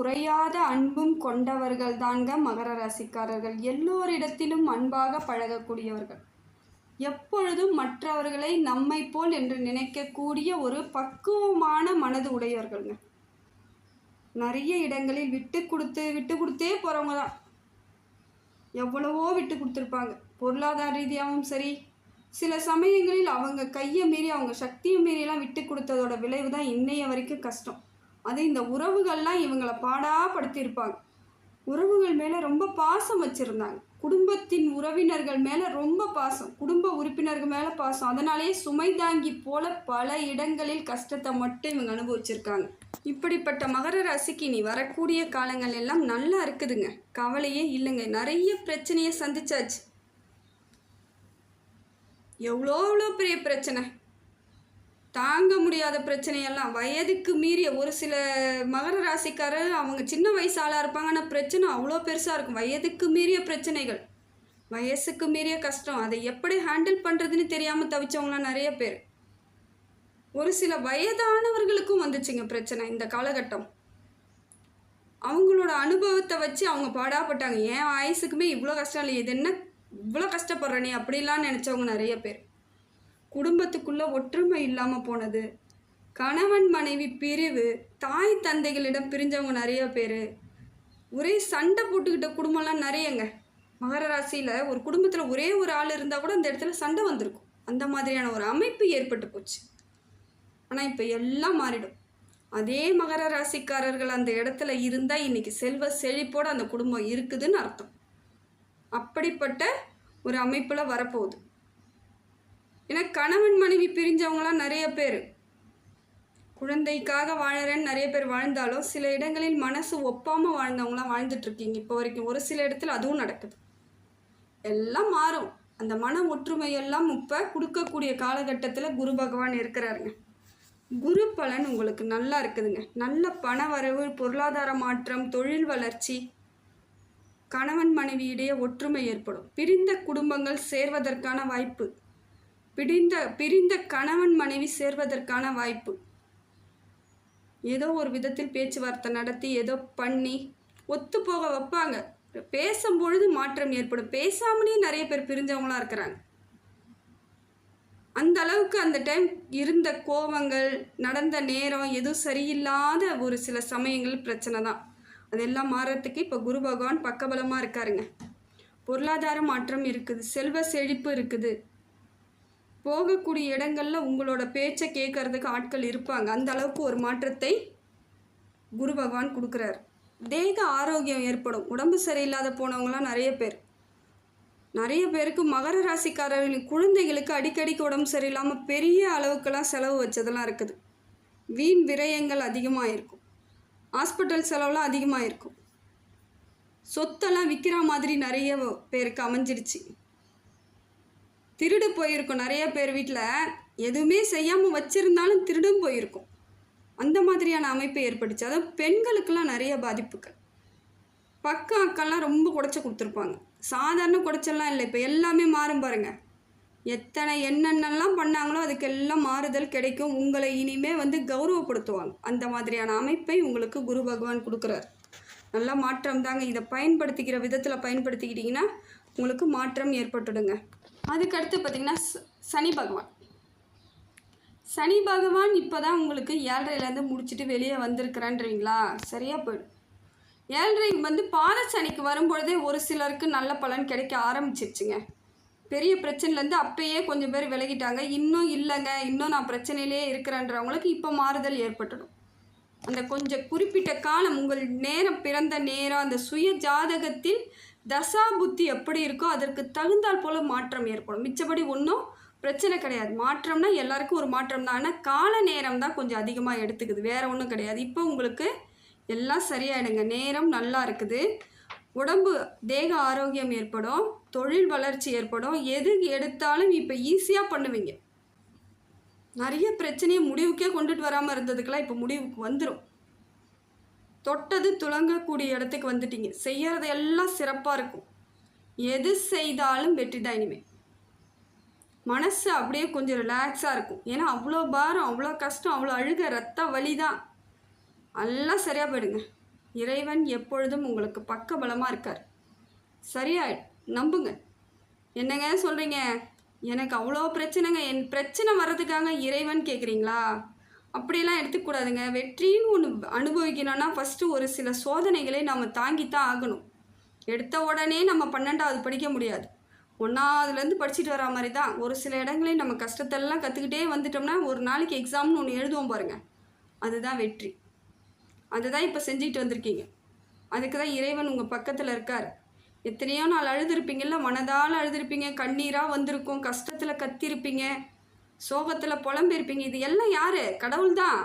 குறையாத அன்பும் கொண்டவர்கள் தாங்க மகர ராசிக்காரர்கள். எல்லோரிடத்திலும் அன்பாக பழகக்கூடியவர்கள். எப்பொழுதும் மற்றவர்களை நம்மை போல் என்று நினைக்கக்கூடிய ஒரு பக்குவமான மனது உடையவர்கள்ங்க. நிறைய இடங்களில் விட்டு கொடுத்தே போகிறவங்க தான். எவ்வளவோ விட்டு கொடுத்துருப்பாங்க. பொருளாதார ரீதியாகவும் சரி, சில சமயங்களில் அவங்க கையை மீறி அவங்க சக்தியை மீறிலாம் விட்டு கொடுத்ததோட விளைவு தான் இன்னைய வரைக்கும் கஷ்டம். அது இந்த உறவுகள்லாம் இவங்களை பாடாப்படுத்தியிருப்பாங்க. உறவுகள் மேலே ரொம்ப பாசம் வச்சுருந்தாங்க. குடும்பத்தின் உறவினர்கள் மேலே ரொம்ப பாசம், குடும்ப உறுப்பினர்கள் மேலே பாசம். அதனாலேயே சுமை தாங்கி போல பல இடங்களில் கஷ்டத்தை மட்டும் இவங்க அனுபவிச்சிருக்காங்க. இப்படிப்பட்ட மகர ராசிக்கு இனி வரக்கூடிய காலங்கள் எல்லாம் நல்லா இருக்குதுங்க. கவலையே இல்லைங்க. நிறைய பிரச்சனையை சந்திச்சாச்சு. எவ்வளோ பெரிய பிரச்சனை, தாங்க முடியாத பிரச்சனையெல்லாம் வயதுக்கு மீறிய ஒரு சில மகர ராசிக்காரர் அவங்க சின்ன வயசு ஆளாக இருப்பாங்க. ஆனால் பிரச்சனை அவ்வளோ பெருசாக இருக்கும். வயதுக்கு மீறிய பிரச்சனைகள், வயசுக்கு மீறிய கஷ்டம், அதை எப்படி ஹேண்டில் பண்ணுறதுன்னு தெரியாமல் தவிச்சவங்களாம் நிறைய பேர். ஒரு சில வயதானவர்களுக்கும் வந்துச்சுங்க பிரச்சனை இந்த காலகட்டம். அவங்களோட அனுபவத்தை வச்சு அவங்க பாடாப்பட்டாங்க. என் வயசுக்குமே இவ்வளோ கஷ்டம் இல்லை, இது என்ன இவ்வளோ கஷ்டப்படுறனே அப்படிலாம் நினச்சவங்க நிறைய பேர். குடும்பத்துக்குள்ளே ஒற்றுமை இல்லாமல் போனது, கணவன் மனைவி பிரிவு, தாய் தந்தைகளிடம் பிரிஞ்சவங்க நிறைய பேர், ஒரே சண்டை போட்டுக்கிட்ட குடும்பம்லாம் நிறையங்க. மகர ராசியில் ஒரு குடும்பத்தில் ஒரே ஒரு ஆள் இருந்தால் கூட அந்த இடத்துல சண்டை வந்திருக்கும். அந்த மாதிரியான ஒரு அமைப்பு ஏற்பட்டு போச்சு. ஆனால் இப்போ எல்லாம் மாறிடும். அதே மகர ராசிக்காரர்கள் அந்த இடத்துல இருந்தால் இன்றைக்கி செல்வ செழிப்போடு அந்த குடும்பம் இருக்குதுன்னு அர்த்தம். அப்படிப்பட்ட ஒரு அமைப்பில் வரப்போகுது. ஏன்னா கணவன் மனைவி பிரிஞ்சவங்களாம் நிறைய பேர். குழந்தைக்காக வாழறேன்னு நிறைய பேர் வாழ்ந்தாலும் சில இடங்களில் மனசு ஒப்பாமல் வாழ்ந்தவங்களாம் வாழ்ந்துட்டுருக்கீங்க இப்போ வரைக்கும். ஒரு சில இடத்துல அதுவும் நடக்குது. எல்லாம் மாறும். அந்த மன ஒற்றுமையெல்லாம் இப்போ கொடுக்கக்கூடிய காலகட்டத்தில் குரு பகவான் இருக்கிறாருங்க. குரு பலன் உங்களுக்கு நல்லா இருக்குதுங்க. நல்ல பண வரவு, பொருளாதார மாற்றம், தொழில் வளர்ச்சி, கணவன் மனைவியிடையே ஒற்றுமை ஏற்படும். பிரிந்த குடும்பங்கள் சேர்வதற்கான வாய்ப்பு, பிரிந்த கணவன் மனைவி சேர்வதற்கான வாய்ப்பு. ஏதோ ஒரு விதத்தில் பேச்சுவார்த்தை நடத்தி ஏதோ பண்ணி ஒத்து போக வைப்பாங்க. பேசும்பொழுது மாற்றம் ஏற்படும். பேசாமலே நிறைய பேர் பிரிஞ்சவங்களாம் இருக்கிறாங்க. அந்த அளவுக்கு அந்த டைம் இருந்த கோபங்கள், நடந்த நேரம் எதுவும் சரியில்லாத ஒரு சில சமயங்கள் பிரச்சனை தான். அதெல்லாம் மாறத்துக்கு இப்போ குரு பகவான் பக்கபலமாக இருக்காருங்க. பொருளாதார மாற்றம் இருக்குது, செல்வ செழிப்பு இருக்குது. போகக்கூடிய இடங்களில் உங்களோட பேச்சை கேட்கறதுக்கு ஆட்கள் இருப்பாங்க. அந்த அளவுக்கு ஒரு மாற்றத்தை குரு பகவான் கொடுக்குறாரு. தேக ஆரோக்கியம் ஏற்படும். உடம்பு சரியில்லாத போனவங்களாம் நிறைய பேருக்கு மகர ராசிக்காரர்களின் குழந்தைகளுக்கு அடிக்கடிக்கு உடம்பு சரியில்லாமல் பெரிய அளவுக்கெல்லாம் செலவு வச்சதெல்லாம் இருக்குது. வீண் விரயங்கள் அதிகமாக இருக்கும். ஹாஸ்பிட்டல் செலவுலாம் அதிகமாக இருக்கும். சொத்தெல்லாம் விற்கிற மாதிரி நிறைய பேருக்கு அமைஞ்சிடுச்சு. திருடு போயிருக்கும். நிறைய பேர் வீட்டில் எதுவுமே செய்யாமல் வச்சுருந்தாலும் திருடும் போயிருக்கும். அந்த மாதிரியான அமைப்பு ஏற்பட்டுச்சு. அதாவது பெண்களுக்கெல்லாம் நிறைய பாதிப்புகள். பக்கம் அக்கெல்லாம் ரொம்ப குடைச்ச கொடுத்துருப்பாங்க. சாதாரண குடைச்சல்லாம் இல்லை, இப்போ எல்லாமே மாறும் பாருங்கள். என்னென்னலாம் பண்ணாங்களோ அதுக்கெல்லாம் மாறுதல் கிடைக்கும். உங்களை இனிமே கௌரவப்படுத்துவாங்க. அந்த மாதிரியான அமைப்பை உங்களுக்கு குரு பகவான் கொடுக்குறார். நல்லா மாற்றம் தாங்க. இதை பயன்படுத்திக்கிற விதத்தில் பயன்படுத்திக்கிட்டிங்கன்னா உங்களுக்கு மாற்றம் ஏற்பட்டுடுங்க. அதுக்கடுத்து பார்த்திங்கன்னா சனி பகவான் இப்போ தான் உங்களுக்கு 7:30லேருந்து முடிச்சுட்டு வெளியே வந்திருக்கிறேன்றீங்களா, சரியாக போயிடும். 7:30 பாத சனிக்கு வரும்பொழுதே ஒரு சிலருக்கு நல்ல பலன் கிடைக்க ஆரம்பிச்சிருச்சுங்க. பெரிய பிரச்சனைலேருந்து அப்பயே கொஞ்சம் பேர் விலகிட்டாங்க. இன்னும் இல்லைங்க, இன்னும் நான் பிரச்சனையிலே இருக்கிறேன்றவங்களுக்கு இப்போ மாறுதல் ஏற்பட்டுடும். அந்த கொஞ்சம் குறிப்பிட்ட காலம் உங்கள் நேரம், பிறந்த நேரம், அந்த சுய ஜாதகத்தில் தசா புத்தி எப்படி இருக்கோ அதற்கு தகுந்தால் போல் மாற்றம் ஏற்படும். மிச்சபடி ஒன்றும் பிரச்சனை கிடையாது. மாற்றம்னா எல்லாருக்கும் ஒரு மாற்றம் தான். ஆனால் கால நேரம் தான் கொஞ்சம் அதிகமாக எடுத்துக்குது, வேறு ஒன்றும் கிடையாது. இப்போ உங்களுக்கு எல்லாம் சரியாயிடுங்க. நேரம் நல்லா இருக்குது. உடம்பு தேக ஆரோக்கியம் ஏற்படும். தொழில் வளர்ச்சி ஏற்படும். எது எடுத்தாலும் இப்போ ஈஸியாக பண்ணுவீங்க. நிறைய பிரச்சனையை முடிவுக்கே கொண்டுட்டு வராமல் இருந்ததுக்கெல்லாம் இப்போ முடிவுக்கு வந்துடும். தொட்டது துளங்கக்கூடிய இடத்துக்கு வந்துட்டீங்க. செய்கிறது எல்லாம் சிறப்பாக இருக்கும். எது செய்தாலும் வெற்றி தான். இனிமேல் மனசு அப்படியே கொஞ்சம் ரிலாக்ஸாக இருக்கும். ஏன்னா அவ்வளோ பாரம், அவ்வளோ கஷ்டம், அவ்வளோ அழுக, ரத்த வலி தான். எல்லாம் சரியாக போயிடுங்க. இறைவன் எப்பொழுதும் உங்களுக்கு பக்கபலமாக இருக்கார். சரியாயிடும், நம்புங்க. என்னங்க சொல்கிறீங்க? எனக்கு அவ்வளோ பிரச்சனைங்க, என் பிரச்சனை வர்றதுக்காக இறைவன் கேட்குறீங்களா? அப்படியெல்லாம் எடுத்துக்கூடாதுங்க. வெற்றின்னு ஒன்று அனுபவிக்கணும்னா ஃபஸ்ட்டு ஒரு சில சோதனைகளை நம்ம தாங்கித்தான் ஆகணும். எடுத்த உடனே நம்ம 12வது படிக்க முடியாது. 1வதுலேருந்து படிச்சுட்டு வரா மாதிரி தான் ஒரு சில இடங்களையும் நம்ம கஷ்டத்தெல்லாம் கற்றுக்கிட்டே வந்துட்டோம்னா ஒரு நாளைக்கு எக்ஸாம்னு ஒன்று எழுதுவோம் பாருங்கள், அதுதான் வெற்றி. அதுதான் இப்போ செஞ்சுக்கிட்டு வந்திருக்கீங்க. அதுக்கு தான் இறைவன் உங்கள் பக்கத்தில் இருக்கார். எத்தனையோ நாள் அழுதுருப்பீங்கள்ல, மனதால் அழுதுருப்பீங்க, கண்ணீராக வந்திருக்கும், கஷ்டத்தில் கத்திருப்பீங்க, சோகத்தில் புலம்பிருப்பீங்க. இது எல்லாம் யார்? கடவுள் தான்.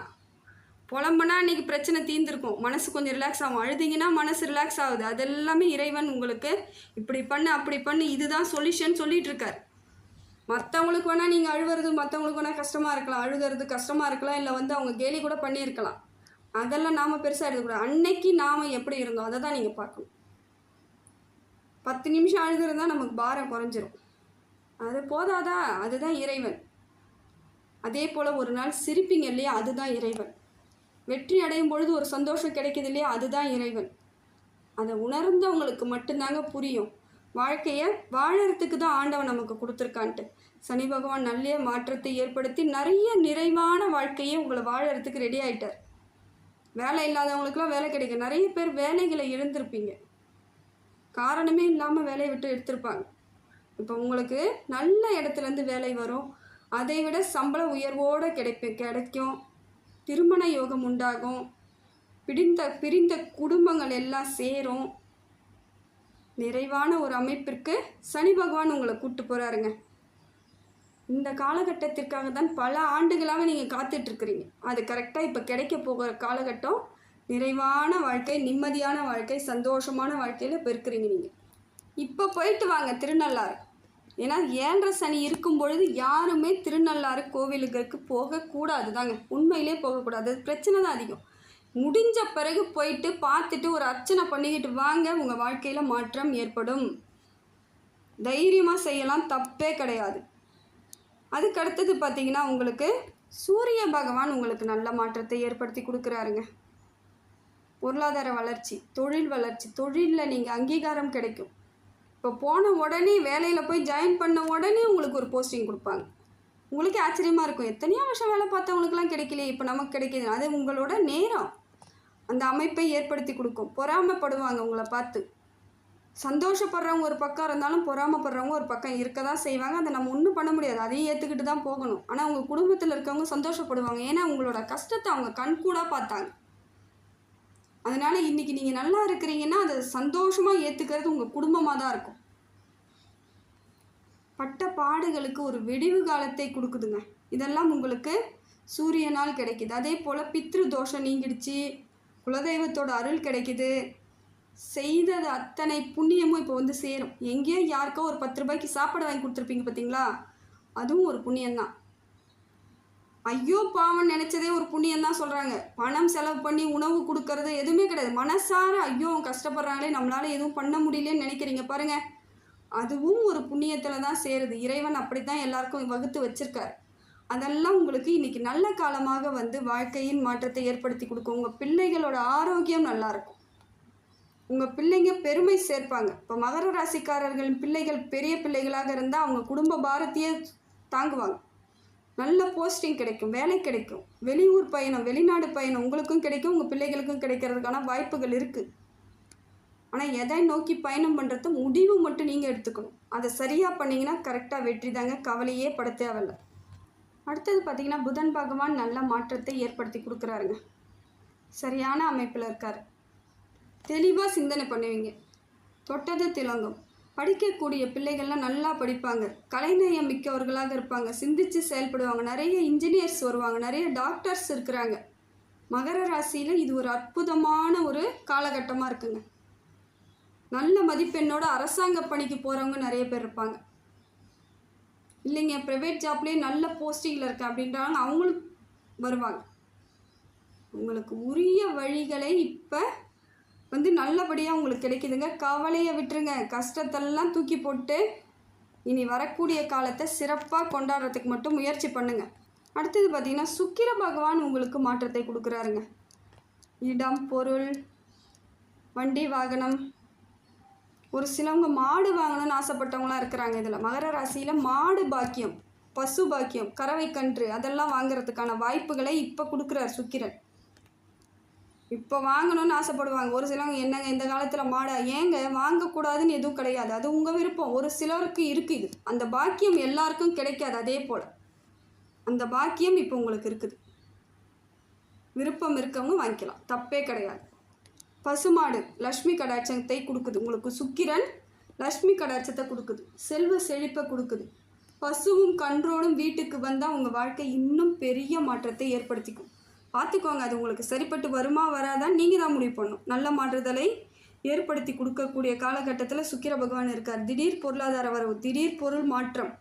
புலம்புனா இன்றைக்கி பிரச்சனை தீர்ந்துருக்கும், மனசு கொஞ்சம் ரிலாக்ஸ் ஆகும். அழுதிங்கன்னா மனசு ரிலாக்ஸ் ஆகுது. அது எல்லாமே இறைவன் உங்களுக்கு இப்படி பண்ணு அப்படி பண்ணு இதுதான் சொல்யூஷன் சொல்லிகிட்ருக்கார். மற்றவங்களுக்கு வேணால் நீங்கள் அழுகிறது மற்றவங்களுக்கு வேணால் கஷ்டமாக இருக்கலாம், அழுகிறது கஷ்டமாக இருக்கலாம், இல்லை அவங்க கேலி கூட பண்ணியிருக்கலாம். அதெல்லாம் நாம் பெருசாக எடுக்கக்கூடாது. அன்னைக்கு நாம் எப்படி இருந்தோம் அதை தான் நீங்கள் பார்க்கணும். 10 நிமிஷம் அழுதுருந்தா நமக்கு பாரம் குறைஞ்சிரும். அது போதாதா? அதுதான் இறைவன். அதே போல் ஒரு நாள் சிரிப்பீங்க இல்லையா, அதுதான் இறைவன். வெற்றி அடையும் பொழுது ஒரு சந்தோஷம் கிடைக்கிது இல்லையா, அதுதான் இறைவன். அதை உணர்ந்தவங்களுக்கு மட்டும்தாங்க புரியும் வாழ்க்கையை வாழறதுக்கு தான் ஆண்டவன் நமக்கு கொடுத்துருக்கான்ட்டு. சனி பகவான் நல்ல மாற்றத்தை ஏற்படுத்தி நிறைய நிறைவான வாழ்க்கையை உங்களை வாழறதுக்கு ரெடி ஆகிட்டார். வேலை இல்லாதவங்களுக்குலாம் வேலை கிடைக்கும். நிறைய பேர் வேலைகளை இழந்திருப்பீங்க, காரணமே இல்லாமல் வேலையை விட்டு எடுத்திருப்பாங்க. இப்போ உங்களுக்கு நல்ல இடத்துலேருந்து வேலை வரும், அதை விட சம்பள உயர்வோடு கிடைக்கும். திருமண யோகம் உண்டாகும். பிரிந்த குடும்பங்கள் எல்லாம் சேரும். நிறைவான ஒரு அமைப்பிற்கு சனி பகவான் உங்களை கூப்பிட்டு போகிறாருங்க. இந்த காலகட்டத்திற்காக தான் பல ஆண்டுகளாக நீங்கள் காத்துட்ருக்குறீங்க. அது கரெக்டாக இப்போ கிடைக்க போகிற காலகட்டம். நிறைவான வாழ்க்கை, நிம்மதியான வாழ்க்கை, சந்தோஷமான வாழ்க்கையில் இப்போ இருக்கிறீங்க நீங்கள். இப்போ போயிட்டு வாங்க திருநள்ளாறு. ஏன்னா 7.5 சனி இருக்கும் பொழுது யாருமே திருநள்ளாறு கோவிலுக்கு போகக்கூடாது தாங்க. உண்மையிலே போகக்கூடாது. அது பிரச்சனை தான் அதிகம். முடிஞ்ச பிறகு போயிட்டு பார்த்துட்டு ஒரு அர்ச்சனை பண்ணிக்கிட்டு வாங்க, உங்கள் வாழ்க்கையில் மாற்றம் ஏற்படும். தைரியமாக செய்யலாம், தப்பே கிடையாது. அதுக்கு அடுத்தது பார்த்திங்கன்னா உங்களுக்கு சூரிய பகவான் உங்களுக்கு நல்ல மாற்றத்தை ஏற்படுத்தி கொடுக்குறாருங்க. பொருளாதார வளர்ச்சி, தொழில் வளர்ச்சி, தொழிலில் நீங்கள் அங்கீகாரம் கிடைக்கும். இப்போ போன உடனே வேலையில் போய் ஜாயின் பண்ண உடனே உங்களுக்கு ஒரு போஸ்டிங் கொடுப்பாங்க. உங்களுக்கே ஆச்சரியமாக இருக்கும், எத்தனையோ வருஷம் வேலை பார்த்தவங்களுக்குலாம் கிடைக்கலையே, இப்போ நமக்கு கிடைக்கிது. அது உங்களோட நேரம் அந்த அமைப்பை ஏற்படுத்தி கொடுக்கும். பொறாமைப்படுவாங்க உங்களை பார்த்து. சந்தோஷப்படுறவங்க ஒரு பக்கம் இருந்தாலும் பொறாமைப்படுறவங்க ஒரு பக்கம் இருக்க தான் செய்வாங்க. அதை நம்ம ஒன்றும் பண்ண முடியாது, அதையும் ஏற்றுக்கிட்டு தான் போகணும். ஆனால் உங்கள் குடும்பத்தில் இருக்கவங்க சந்தோஷப்படுவாங்க, ஏன்னா உங்களோட கஷ்டத்தை அவங்க கண்கூடாக பார்த்தாங்க. அதனால் இன்றைக்கி நீங்கள் நல்லா இருக்கிறீங்கன்னா அதை சந்தோஷமாக ஏற்றுக்கிறது உங்கள் குடும்பமாக தான் இருக்கும். பட்ட பாடுகளுக்கு ஒரு விடிவு காலத்தை கொடுக்குதுங்க. இதெல்லாம் உங்களுக்கு சூரியனால் கிடைக்கிது. அதே போல் பித்ரு தோஷம் நீங்கிடுச்சு, குலதெய்வத்தோட அருள் கிடைக்கிது. செய்தது அத்தனை புண்ணியமும் இப்போ வந்து சேரும். எங்கேயோ யாருக்கோ ஒரு 10 ரூபாய்க்கு சாப்பாடு வாங்கி கொடுத்துருப்பீங்க பார்த்தீங்களா, அதுவும் ஒரு புண்ணியம்தான். ஐயோ பாவம் நினச்சதே ஒரு புண்ணியம் தான் சொல்கிறாங்க. பணம் செலவு பண்ணி உணவு கொடுக்கறது எதுவுமே கிடையாது. மனசார ஐயோ கஷ்டப்படுறாங்களே, நம்மளால் எதுவும் பண்ண முடியலன்னு நினைக்கிறீங்க பாருங்கள், அதுவும் ஒரு புண்ணியத்தில் தான் சேருது. இறைவன் அப்படி தான் எல்லாருக்கும் வகுத்து வச்சுருக்காரு. அதெல்லாம் உங்களுக்கு இன்றைக்கி நல்ல காலமாக வந்து வாழ்க்கையின் மாற்றத்தை ஏற்படுத்தி கொடுக்கும். உங்கள் பிள்ளைகளோட ஆரோக்கியம் நல்லாயிருக்கும். உங்கள் பிள்ளைங்க பெருமை சேர்ப்பாங்க. இப்போ மகர ராசிக்காரர்களின் பிள்ளைகள் பெரிய பிள்ளைகளாக இருந்தால் அவங்க குடும்ப பாரத்தையே தாங்குவாங்க. நல்ல போஸ்டிங் கிடைக்கும், வேலை கிடைக்கும், வெளியூர் பயணம், வெளிநாடு பயணம் உங்களுக்கும் கிடைக்கும், உங்கள் பிள்ளைகளுக்கும் கிடைக்கிறதுக்கான வாய்ப்புகள் இருக்குது. ஆனால் எதை நோக்கி பயணம் பண்ணுறது முடிவு மட்டும் நீங்கள் எடுத்துக்கணும். அதை சரியாக பண்ணிங்கன்னா கரெக்டாக வெற்றி தாங்க, கவலையே பட தேவையில்லை. அடுத்தது பார்த்திங்கன்னா புதன் பகவான் நல்ல மாற்றத்தை ஏற்படுத்தி கொடுக்குறாருங்க. சரியான அமைப்பில் இருக்கார். தெளிவாக சிந்தனை பண்ணுவீங்க, தொட்டது திலங்கம். படிக்கக்கூடிய பிள்ளைகள்லாம் நல்லா படிப்பாங்க, கலைநயம் மிக்கவர்களாக இருப்பாங்க, சிந்தித்து செயல்படுவாங்க. நிறைய இன்ஜினியர்ஸ் வருவாங்க, நிறைய டாக்டர்ஸ் இருக்கிறாங்க. மகர ராசியில் இது ஒரு அற்புதமான ஒரு காலகட்டமாக இருக்குங்க. நல்ல மதிப்பெண்ணோட அரசாங்க பணிக்கு போகிறவங்க நிறைய பேர் இருப்பாங்க. இல்லைங்க ப்ரைவேட் ஜாப்லேயே நல்ல போஸ்டிங்கில் இருக்கேன் அப்படின்றாங்க, அவங்களும் வருவாங்க. உங்களுக்கு உரிய வழிகளை இப்போ வந்து நல்லபடியாக உங்களுக்கு கிடைக்குதுங்க. கவலையை விட்டுருங்க, கஷ்டத்தெல்லாம் தூக்கி போட்டு இனி வரக்கூடிய காலத்தை சிறப்பாக கொண்டாடுறதுக்கு மட்டும் முயற்சி பண்ணுங்கள். அடுத்தது பார்த்திங்கன்னா சுக்கிர பகவான் உங்களுக்கு மாற்றத்தை கொடுக்குறாருங்க. இடம், பொருள், வண்டி வாகனம். ஒரு சிலவங்க மாடு வாங்கணும்னு ஆசைப்பட்டவங்களாம் இருக்கிறாங்க. இதில் மகர ராசியில் மாடு பாக்கியம், பசு பாக்கியம், கறவை கன்று அதெல்லாம் வாங்குறதுக்கான வாய்ப்புகளை இப்போ கொடுக்குறார் சுக்கிரன். இப்போ வாங்கணும்னு ஆசைப்படுவாங்க. ஒரு சிலவங்க என்னங்க இந்த காலத்தில் மாடை ஏங்க வாங்கக்கூடாதுன்னு எதுவும் கிடையாது, அது உங்கள் விருப்பம். ஒரு சிலருக்கு இருக்குது அந்த பாக்கியம், எல்லாருக்கும் கிடைக்காது. அதே போல் அந்த பாக்கியம் இப்போ உங்களுக்கு இருக்குது. விருப்பம் இருக்கவங்க வாங்கிக்கலாம், தப்பே கிடையாது. பசுமாடு லக்ஷ்மி கடாட்சத்தை கொடுக்குது உங்களுக்கு. சுக்கிரன் லக்ஷ்மி கடாட்சத்தை கொடுக்குது, செல்வ செழிப்பை கொடுக்குது. பசுவும் கன்றோடும் வீட்டுக்கு வந்தால் உங்கள் வாழ்க்கை இன்னும் பெரிய மாற்றத்தை ஏற்படுத்திக்கும். பார்த்துக்கோங்க, அது உங்களுக்கு சரிப்பட்டு வருமா வராதான் நீங்கள் தான் முடிவு பண்ணணும். நல்ல மாற்றுதலை ஏற்படுத்தி கொடுக்கக்கூடிய காலகட்டத்தில் சுக்கிர பகவான் இருக்கார். திடீர் பொருளாதார வரவு, திடீர் பொருள் மாற்றம்.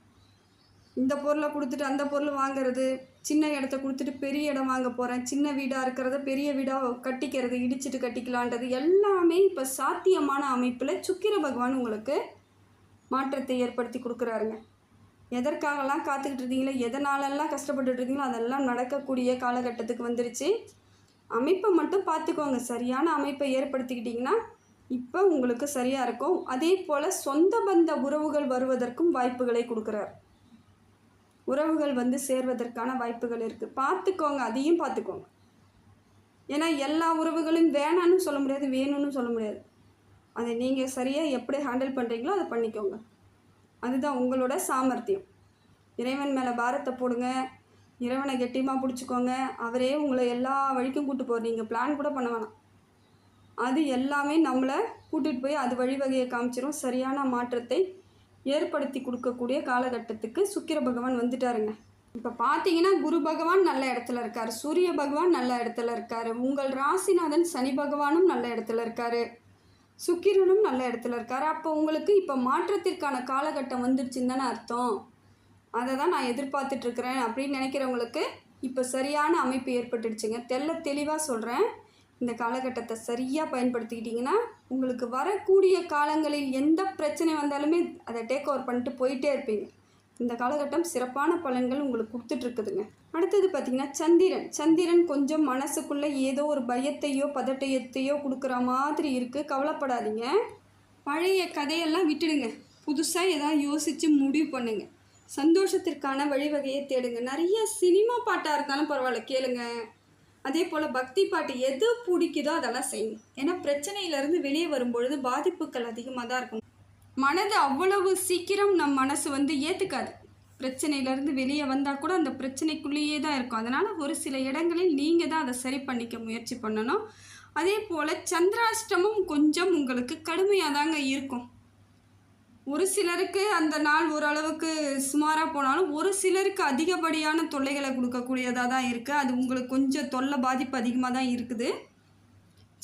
இந்த பொருளை கொடுத்துட்டு அந்த பொருள் வாங்கிறது, சின்ன இடத்த கொடுத்துட்டு பெரிய இடம் வாங்க போகிறேன், சின்ன வீடாக இருக்கிறத பெரிய வீடாக கட்டிக்கிறது, இடிச்சிட்டு கட்டிக்கலான்றது எல்லாமே இப்போ சாத்தியமான அமைப்பில் சுக்கிர பகவான் உங்களுக்கு மாற்றத்தை ஏற்படுத்தி கொடுக்குறாருங்க. எதற்காகலாம் காத்துக்கிட்டு இருந்தீங்களோ, எதனாலெல்லாம் கஷ்டப்பட்டுட்டு இருந்தீங்களோ அதெல்லாம் நடக்கக்கூடிய காலகட்டத்துக்கு வந்துருச்சு. அமைப்பை மட்டும் பார்த்துக்கோங்க. சரியான அமைப்பை ஏற்படுத்திக்கிட்டிங்கன்னா இப்போ உங்களுக்கு சரியாக இருக்கும். அதே போல் சொந்த பந்த உறவுகள் வருவதற்கும் வாய்ப்புகளை கொடுக்குறார். உறவுகள் வந்து சேர்வதற்கான வாய்ப்புகள் இருக்குது. பார்த்துக்கோங்க, அதையும் பார்த்துக்கோங்க. ஏன்னா எல்லா உறவுகளும் வேணான்னு சொல்ல முடியாது, வேணும்னு சொல்ல முடியாது. அதை நீங்கள் சரியாக எப்படி ஹேண்டில் பண்ணுறீங்களோ அதை பண்ணிக்கோங்க. அதுதான் உங்களோட சாமர்த்தியம். இறைவன் மேலே பாரத்தை போடுங்க, இறைவனை கெட்டியமாக பிடிச்சிக்கோங்க. அவரே உங்களை எல்லா வழிக்கும் கூட்டு போகிற, நீங்கள் பிளான் கூட பண்ண வேணாம். அது எல்லாமே நம்மளை கூட்டிகிட்டு போய் அது வழிவகையை காமிச்சிரும். சரியான மாற்றத்தை ஏற்படுத்தி கொடுக்கக்கூடிய காலகட்டத்துக்கு சுக்கிர பகவான் வந்துட்டாருங்க. இப்போ பார்த்தீங்கன்னா குரு பகவான் நல்ல இடத்துல இருக்கார், சூரிய பகவான் நல்ல இடத்துல இருக்கார், உங்கள் ராசிநாதன் சனி பகவானும் நல்ல இடத்துல இருக்கார், சுக்கிரனும் நல்ல இடத்துல இருக்கார். அப்போ உங்களுக்கு இப்போ மாற்றத்திற்கான காலகட்டம் வந்துடுச்சுன்னு தானே அர்த்தம். அதை தான் நான் எதிர்பார்த்துட்ருக்குறேன் அப்படின்னு நினைக்கிறவங்களுக்கு இப்போ சரியான அமைப்பு ஏற்பட்டுடுச்சுங்க. தெளிவாக சொல்கிறேன். இந்த காலகட்டத்தை சரியாக பயன்படுத்திக்கிட்டிங்கன்னா உங்களுக்கு வரக்கூடிய காலங்களில் எந்த பிரச்சனை வந்தாலுமே அதை டேக் ஓவர் பண்ணிட்டு போயிட்டே இருப்பீங்க. இந்த காலகட்டம் சிறப்பான பலன்கள் உங்களுக்கு கொடுத்துட்ருக்குதுங்க. அடுத்தது பார்த்திங்கன்னா சந்திரன் கொஞ்சம் மனசுக்குள்ளே ஏதோ ஒரு பயத்தையோ பதட்டத்தையோ கொடுக்குற மாதிரி இருக்குது. கவலைப்படாதீங்க, பழைய கதையெல்லாம் விட்டுடுங்க, புதுசாக ஏதாவது யோசித்து முடிவு பண்ணுங்க. சந்தோஷத்திற்கான வழிவகையை தேடுங்க. நிறைய சினிமா பாட்டாக இருந்தாலும் பரவாயில்ல கேளுங்க. அதே போல் பக்தி பாட்டு எது பிடிக்குதோ அதெல்லாம் செய்யுங்க. ஏன்னா பிரச்சனையிலேருந்து வெளியே வரும்பொழுது பாதிப்புகள் அதிகமாக தான் இருக்கும். மனது அவ்வளவு சீக்கிரம் நம் மனசு வந்து ஏற்றுக்காது. பிரச்சனையிலேருந்து வெளியே வந்தால் கூட அந்த பிரச்சனைக்குள்ளேயே தான் இருக்கும். அதனால் ஒரு சில இடங்களில் நீங்கள் தான் அதை சரி பண்ணிக்க முயற்சி பண்ணணும். அதே போல் சந்திராஷ்டமம் கொஞ்சம் உங்களுக்கு கடுமையாக தாங்க இருக்கும். ஒரு சிலருக்கு அந்த நாள் ஓரளவுக்கு சுமாராக போனாலும் ஒரு சிலருக்கு அதிகப்படியான தொல்லைகளை கொடுக்கக்கூடியதாக தான் இருக்குது. அது உங்களுக்கு கொஞ்சம் பாதிப்பு அதிகமாக தான் இருக்குது.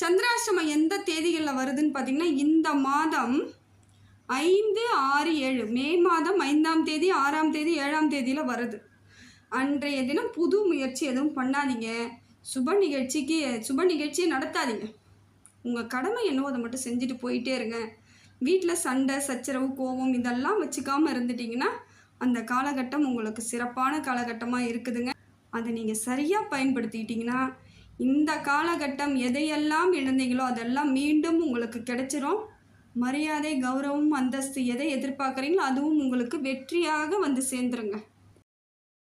சந்திராஷ்டமம் எந்த தேதிகளில் வருதுன்னு பார்த்திங்கன்னா இந்த மாதம் 5, 6, 7 மே மாதம் 5ஆம் தேதி 6ஆம் தேதி 7ஆம் தேதியில் வருது. அன்றைய தினம் புது முயற்சி எதுவும் பண்ணாதீங்க. சுப நிகழ்ச்சியை நடத்தாதீங்க. உங்கள் கடமை என்னவோ அதை மட்டும் செஞ்சுட்டு போயிட்டே இருங்க. வீட்டில் சண்டை சச்சரவு கோபம் இதெல்லாம் வச்சுக்காமல் இருந்துட்டிங்கன்னா அந்த காலகட்டம் உங்களுக்கு சிறப்பான காலகட்டமாக இருக்குதுங்க. அதை நீங்கள் சரியாக பயன்படுத்திக்கிட்டிங்கன்னா இந்த காலகட்டம் எதையெல்லாம் இழந்தீங்களோ அதெல்லாம் மீண்டும் உங்களுக்கு கிடைச்சிரும். மரியாதை, கௌரவம், அந்தஸ்து எதை எதிர்பார்க்குறீங்களோ அதுவும் உங்களுக்கு வெற்றியாக வந்து சேர்ந்துருங்க.